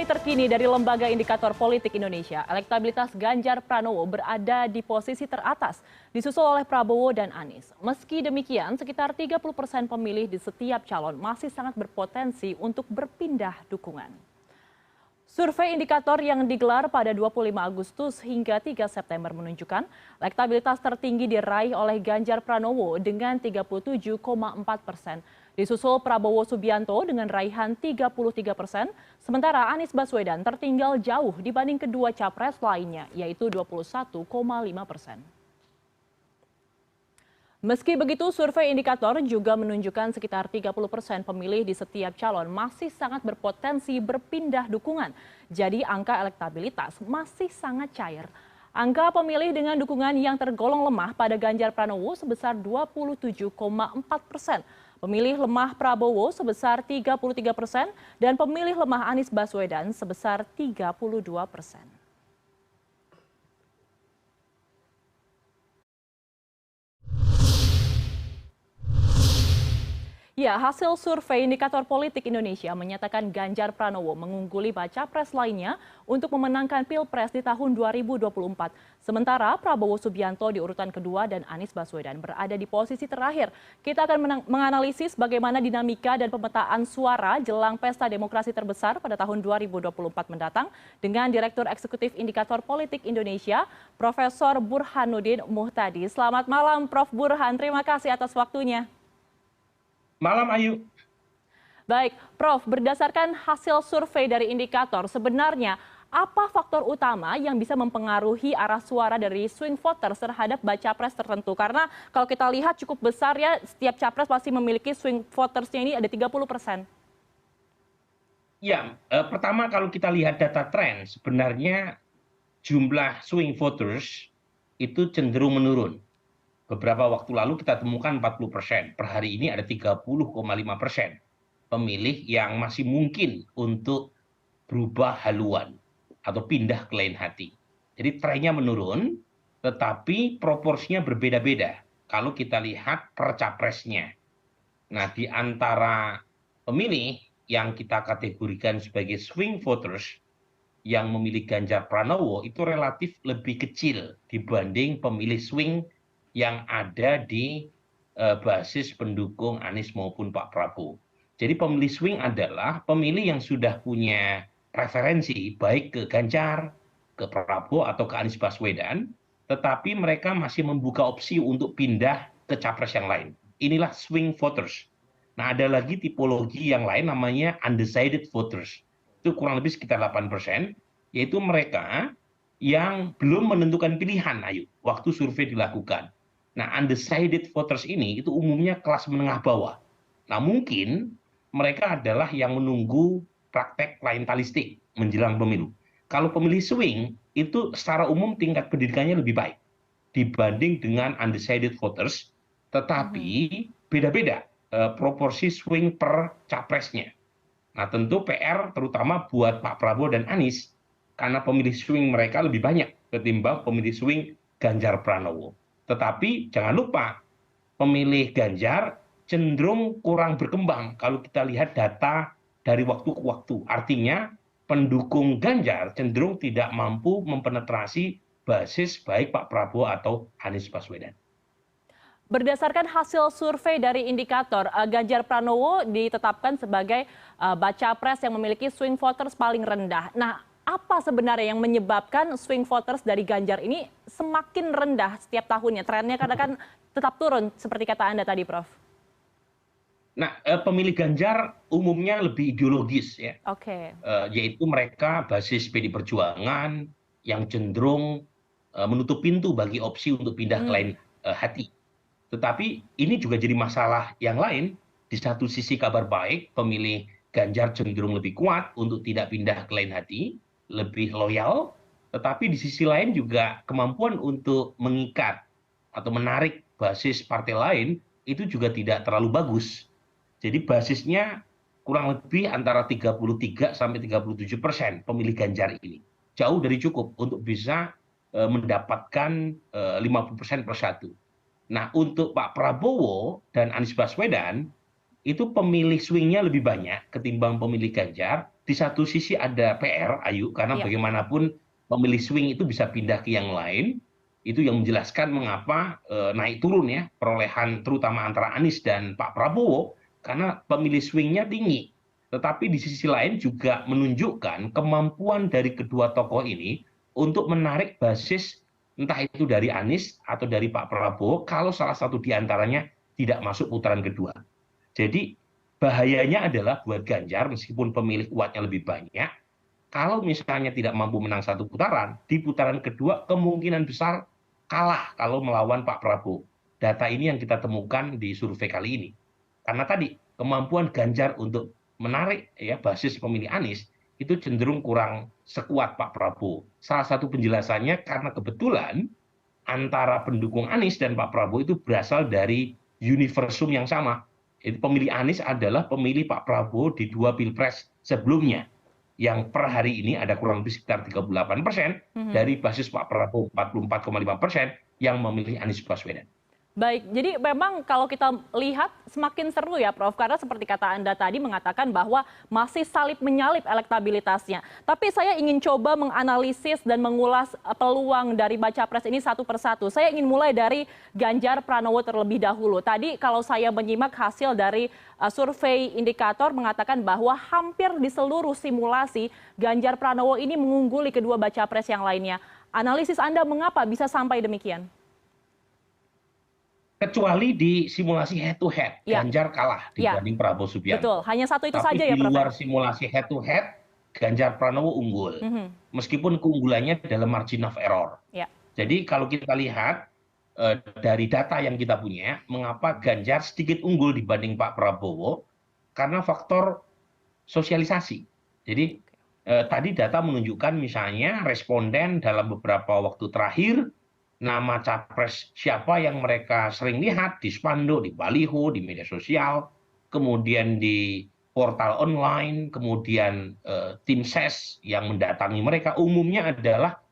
terkini dari Lembaga Indikator Politik Indonesia, elektabilitas Ganjar Pranowo berada di posisi teratas, disusul oleh Prabowo dan Anies. Meski demikian, sekitar 30% pemilih di setiap calon masih sangat berpotensi untuk berpindah dukungan. Survei indikator yang digelar pada 25 Agustus hingga 3 September menunjukkan elektabilitas tertinggi diraih oleh Ganjar Pranowo dengan 37,4%. Disusul Prabowo Subianto dengan raihan 33%, sementara Anies Baswedan tertinggal jauh dibanding kedua capres lainnya, yaitu 21,5%. Meski begitu, survei indikator juga menunjukkan sekitar 30% pemilih di setiap calon masih sangat berpotensi berpindah dukungan. Jadi angka elektabilitas masih sangat cair. Angka pemilih dengan dukungan yang tergolong lemah pada Ganjar Pranowo sebesar 27,4%. Pemilih lemah Prabowo sebesar 33% dan pemilih lemah Anies Baswedan sebesar 32%. Ya, hasil survei indikator politik Indonesia menyatakan Ganjar Pranowo mengungguli baca pres lainnya untuk memenangkan Pilpres di tahun 2024. Sementara Prabowo Subianto di urutan kedua dan Anies Baswedan berada di posisi terakhir. Kita akan menganalisis bagaimana dinamika dan pemetaan suara jelang pesta demokrasi terbesar pada tahun 2024 mendatang dengan Direktur Eksekutif Indikator Politik Indonesia, Profesor Burhanuddin Muhtadi. Selamat malam, Prof. Burhan. Terima kasih atas waktunya. Malam, Ayu. Baik, Prof, berdasarkan hasil survei dari indikator, sebenarnya apa faktor utama yang bisa mempengaruhi arah suara dari swing voters terhadap baca pres tertentu? Karena kalau kita lihat cukup besar ya, setiap capres pasti memiliki swing votersnya ini ada 30%. Ya, pertama kalau kita lihat data tren, sebenarnya jumlah swing voters itu cenderung menurun. Beberapa waktu lalu kita temukan 40%, per hari ini ada 30,5% pemilih yang masih mungkin untuk berubah haluan atau pindah ke lain hati. Jadi trennya menurun, tetapi proporsinya berbeda-beda kalau kita lihat per capresnya. Nah, di antara pemilih yang kita kategorikan sebagai swing voters yang memilih Ganjar Pranowo itu relatif lebih kecil dibanding pemilih swing yang ada di basis pendukung Anies maupun Pak Prabowo. Jadi pemilih swing adalah pemilih yang sudah punya preferensi baik ke Ganjar, ke Prabowo atau ke Anies Baswedan, tetapi mereka masih membuka opsi untuk pindah ke capres yang lain. Inilah swing voters. Nah, ada lagi tipologi yang lain namanya undecided voters. Itu kurang lebih sekitar 8%, yaitu mereka yang belum menentukan pilihan, Ayu, waktu survei dilakukan. Nah, undecided voters ini itu umumnya kelas menengah bawah. Nah, mungkin mereka adalah yang menunggu praktek klientelistik menjelang pemilu. Kalau pemilih swing, itu secara umum tingkat pendidikannya lebih baik dibanding dengan undecided voters, tetapi beda-beda proporsi swing per capresnya. Nah, tentu PR terutama buat Pak Prabowo dan Anies, karena pemilih swing mereka lebih banyak ketimbang pemilih swing Ganjar Pranowo. Tetapi jangan lupa, pemilih Ganjar cenderung kurang berkembang kalau kita lihat data dari waktu ke waktu. Artinya pendukung Ganjar cenderung tidak mampu mempenetrasi basis baik Pak Prabowo atau Anies Baswedan. Berdasarkan hasil survei dari indikator, Ganjar Pranowo ditetapkan sebagai baca pres yang memiliki swing voters paling rendah. Nah, apa sebenarnya yang menyebabkan swing voters dari Ganjar ini semakin rendah setiap tahunnya? Trennya kadang kan tetap turun seperti kata Anda tadi, Prof. Nah, pemilih Ganjar umumnya lebih ideologis ya. Oke. Yaitu mereka basis PD Perjuangan yang cenderung menutup pintu bagi opsi untuk pindah ke lain hati. Tetapi ini juga jadi masalah yang lain. Di satu sisi kabar baik, pemilih Ganjar cenderung lebih kuat untuk tidak pindah ke lain hati, lebih loyal, tetapi di sisi lain juga kemampuan untuk mengikat atau menarik basis partai lain itu juga tidak terlalu bagus. Jadi basisnya kurang lebih antara 33 sampai 37% pemilih Ganjar ini. Jauh dari cukup untuk bisa mendapatkan 50% persatu. Nah, untuk Pak Prabowo dan Anies Baswedan, itu pemilih swingnya lebih banyak ketimbang pemilih Ganjar. Di satu sisi ada PR, Ayu, karena Iya. bagaimanapun pemilih swing itu bisa pindah ke yang lain. Itu yang menjelaskan mengapa naik turun ya perolehan terutama antara Anies dan Pak Prabowo, karena pemilih swingnya tinggi. Tetapi di sisi lain juga menunjukkan kemampuan dari kedua tokoh ini untuk menarik basis entah itu dari Anies atau dari Pak Prabowo kalau salah satu di antaranya tidak masuk putaran kedua. Jadi bahayanya adalah buat Ganjar meskipun pemilih kuatnya lebih banyak, kalau misalnya tidak mampu menang satu putaran, di putaran kedua kemungkinan besar kalah kalau melawan Pak Prabowo. Data ini yang kita temukan di survei kali ini. Karena tadi kemampuan Ganjar untuk menarik ya basis pemilih Anies itu cenderung kurang sekuat Pak Prabowo. Salah satu penjelasannya karena kebetulan antara pendukung Anies dan Pak Prabowo itu berasal dari universum yang sama. Itu pemilih Anies adalah pemilih Pak Prabowo di dua pilpres sebelumnya, yang per hari ini ada kurang lebih sekitar 38% dari basis Pak Prabowo 44,5% yang memilih Anies Baswedan. Baik, jadi memang kalau kita lihat semakin seru ya Prof, karena seperti kata Anda tadi mengatakan bahwa masih salib menyalip elektabilitasnya. Tapi saya ingin coba menganalisis dan mengulas peluang dari baca pres ini satu persatu. Saya ingin mulai dari Ganjar Pranowo terlebih dahulu. Tadi kalau saya menyimak hasil dari survei indikator mengatakan bahwa hampir di seluruh simulasi Ganjar Pranowo ini mengungguli kedua baca pres yang lainnya. Analisis Anda mengapa bisa sampai demikian? Kecuali di simulasi head to head, Ya, Ganjar kalah ya, dibanding Prabowo betul. Subianto. Hanya satu itu Tapi saja di ya, Prof. luar Ya? simulasi head to head, Ganjar Pranowo unggul. Mhm. Meskipun keunggulannya dalam margin of error. Ya. Jadi kalau kita lihat dari data yang kita punya, mengapa Ganjar sedikit unggul dibanding Pak Prabowo? Karena faktor sosialisasi. Jadi tadi data menunjukkan misalnya responden dalam beberapa waktu terakhir, nama capres siapa yang mereka sering lihat di spanduk, di baliho, di media sosial, kemudian di portal online, kemudian tim ses yang mendatangi mereka umumnya adalah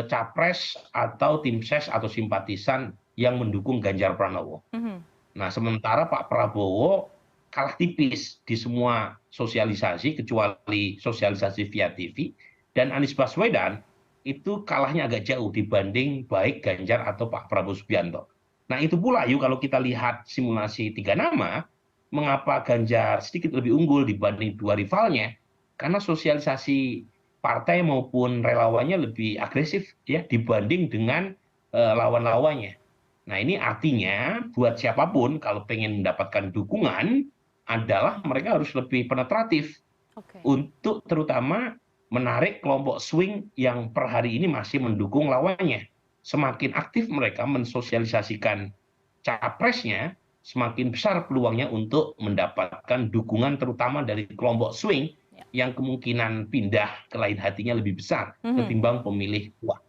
capres atau tim ses atau simpatisan yang mendukung Ganjar Pranowo. Mhm. Nah, sementara Pak Prabowo kalah tipis di semua sosialisasi kecuali sosialisasi via TV, dan Anies Baswedan itu kalahnya agak jauh dibanding baik Ganjar atau Pak Prabowo Subianto. Nah, itu pula yuk kalau kita lihat simulasi tiga nama, mengapa Ganjar sedikit lebih unggul dibanding dua rivalnya? Karena sosialisasi partai maupun relawannya lebih agresif ya dibanding dengan lawan-lawannya. Nah, ini artinya buat siapapun kalau pengen mendapatkan dukungan adalah mereka harus lebih penetratif Oke. untuk terutama menarik kelompok swing yang per hari ini masih mendukung lawannya. Semakin aktif mereka mensosialisasikan capresnya, semakin besar peluangnya untuk mendapatkan dukungan terutama dari kelompok swing Ya. yang kemungkinan pindah ke lain hatinya lebih besar Mhm. ketimbang pemilih kuat.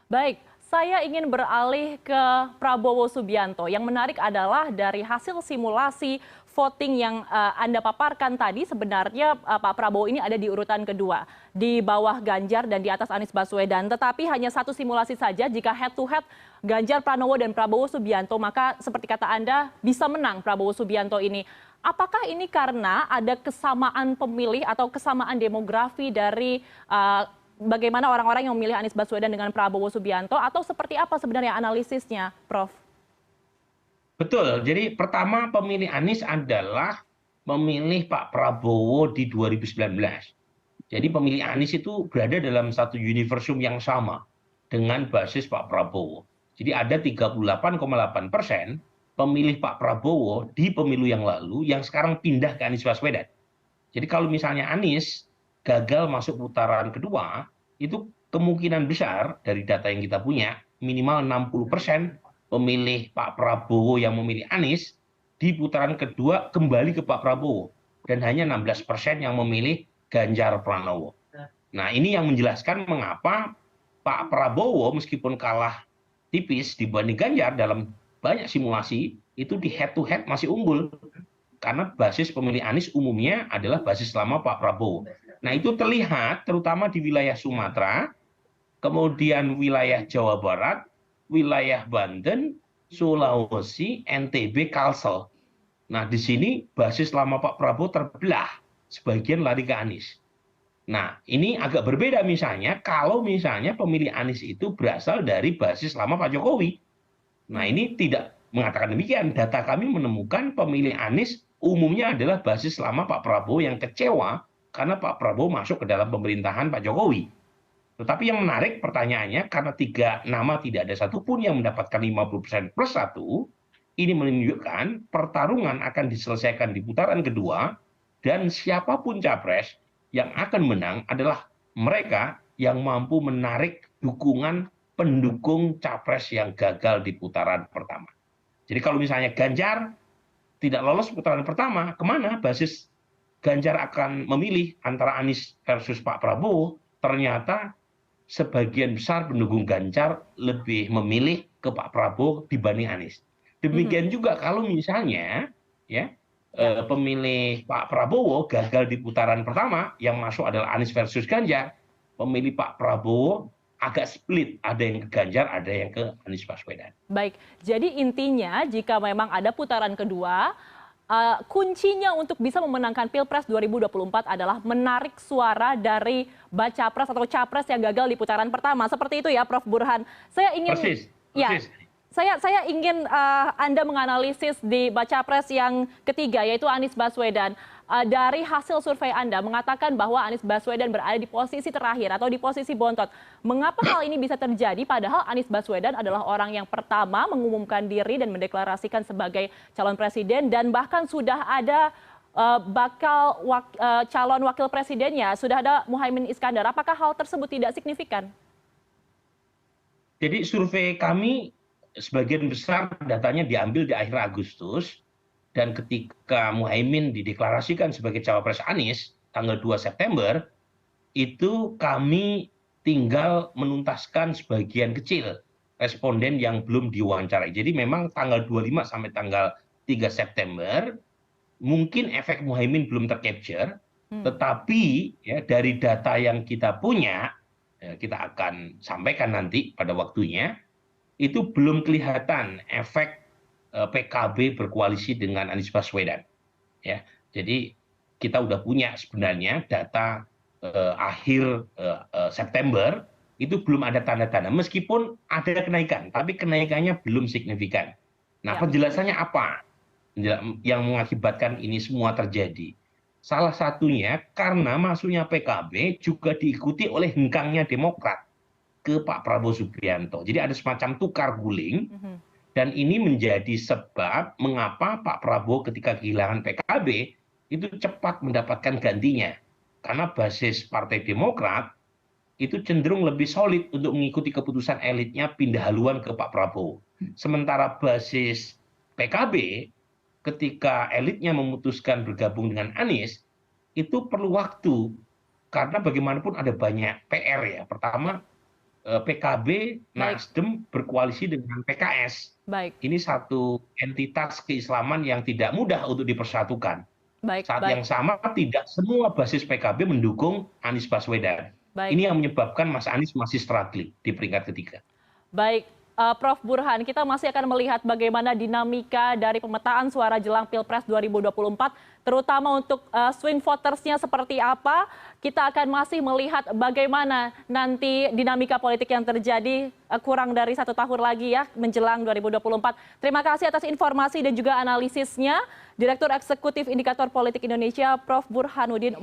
Baik, saya ingin beralih ke Prabowo Subianto. Yang menarik adalah dari hasil simulasi voting yang Anda paparkan tadi, sebenarnya Pak Prabowo ini ada di urutan kedua, di bawah Ganjar dan di atas Anies Baswedan. Tetapi hanya satu simulasi saja, jika head to head Ganjar Pranowo dan Prabowo Subianto, maka seperti kata Anda bisa menang Prabowo Subianto ini. Apakah ini karena ada kesamaan pemilih atau kesamaan demografi dari bagaimana orang-orang yang memilih Anies Baswedan dengan Prabowo Subianto, atau seperti apa sebenarnya analisisnya, Prof? Betul, jadi pertama pemilih Anies adalah memilih Pak Prabowo di 2019. Jadi pemilih Anies itu berada dalam satu universum yang sama dengan basis Pak Prabowo. Jadi ada 38,8% pemilih Pak Prabowo di pemilu yang lalu yang sekarang pindah ke Anies Baswedan. Jadi kalau misalnya Anies gagal masuk putaran kedua, itu kemungkinan besar dari data yang kita punya minimal 60% pemilih Pak Prabowo yang memilih Anies di putaran kedua kembali ke Pak Prabowo, dan hanya 16% yang memilih Ganjar Pranowo. Nah, ini yang menjelaskan mengapa Pak Prabowo meskipun kalah tipis dibanding Ganjar dalam banyak simulasi, itu di head to head masih unggul. Karena basis pemilih Anies umumnya adalah basis lama Pak Prabowo. Nah, itu terlihat terutama di wilayah Sumatera, kemudian wilayah Jawa Barat, wilayah Banten, Sulawesi, NTB, Kalsel. Nah, di sini basis lama Pak Prabowo terbelah, sebagian lari ke Anies. Nah, ini agak berbeda misalnya kalau misalnya pemilih Anies itu berasal dari basis lama Pak Jokowi. Nah, ini tidak mengatakan demikian. Data kami menemukan pemilih Anies umumnya adalah basis lama Pak Prabowo yang kecewa karena Pak Prabowo masuk ke dalam pemerintahan Pak Jokowi. Tetapi yang menarik pertanyaannya, karena 3 nama tidak ada satupun yang mendapatkan 50% plus 1, ini menunjukkan pertarungan akan diselesaikan di putaran kedua, dan siapapun capres yang akan menang adalah mereka yang mampu menarik dukungan pendukung capres yang gagal di putaran pertama. Jadi kalau misalnya Ganjar tidak lolos putaran pertama, kemana basis Ganjar akan memilih antara Anies versus Pak Prabowo? Ternyata sebagian besar pendukung Ganjar lebih memilih ke Pak Prabowo dibanding Anies. Demikian juga kalau misalnya ya pemilih Pak Prabowo gagal di putaran pertama, yang masuk adalah Anies versus Ganjar, pemilih Pak Prabowo agak split, ada yang ke Ganjar, ada yang ke Anies Baswedan. Baik, jadi intinya jika memang ada putaran kedua, kuncinya untuk bisa memenangkan Pilpres 2024 adalah menarik suara dari baca pres atau capres yang gagal di putaran pertama. Seperti itu ya, Prof. Burhan. Saya ingin, persis. Ya, saya ingin Anda menganalisis di baca pres yang ketiga, yaitu Anies Baswedan. Dari hasil survei Anda mengatakan bahwa Anies Baswedan berada di posisi terakhir atau di posisi bontot. Mengapa hal ini bisa terjadi padahal Anies Baswedan adalah orang yang pertama mengumumkan diri dan mendeklarasikan sebagai calon presiden, dan bahkan sudah ada calon wakil presidennya, sudah ada Muhaimin Iskandar. Apakah hal tersebut tidak signifikan? Jadi survei kami sebagian besar datanya diambil di akhir Agustus, dan ketika Muhaimin dideklarasikan sebagai cawapres Anies tanggal 2 September, itu kami tinggal menuntaskan sebagian kecil responden yang belum diwawancarai. Jadi memang tanggal 25 sampai tanggal 3 September mungkin efek Muhaimin belum tercapture, tetapi ya, dari data yang kita punya, kita akan sampaikan nanti pada waktunya, itu belum kelihatan efek PKB berkoalisi dengan Anies Baswedan. Ya, jadi kita udah punya sebenarnya data akhir September, itu belum ada tanda-tanda, meskipun ada kenaikan, tapi kenaikannya belum signifikan. Nah, penjelasannya apa yang mengakibatkan ini semua terjadi? Salah satunya karena masuknya PKB juga diikuti oleh hengkangnya Demokrat ke Pak Prabowo Subianto. Jadi ada semacam tukar guling, dan ini menjadi sebab mengapa Pak Prabowo ketika kehilangan PKB itu cepat mendapatkan gantinya. Karena basis Partai Demokrat itu cenderung lebih solid untuk mengikuti keputusan elitnya pindah haluan ke Pak Prabowo. Sementara basis PKB ketika elitnya memutuskan bergabung dengan Anies, itu perlu waktu. Karena bagaimanapun ada banyak PR ya. Pertama, PKB, Nasdem berkoalisi dengan PKS. Ini satu entitas keislaman yang tidak mudah untuk dipersatukan. Saat yang sama tidak semua basis PKB mendukung Anies Baswedan. Ini yang menyebabkan Mas Anies masih struggling di peringkat ketiga. Baik, Prof. Burhan, kita masih akan melihat bagaimana dinamika dari pemetaan suara jelang Pilpres 2024, terutama untuk swing votersnya seperti apa. Kita akan masih melihat bagaimana nanti dinamika politik yang terjadi kurang dari 1 tahun lagi ya, menjelang 2024. Terima kasih atas informasi dan juga analisisnya, Direktur Eksekutif Indikator Politik Indonesia, Prof. Burhanuddin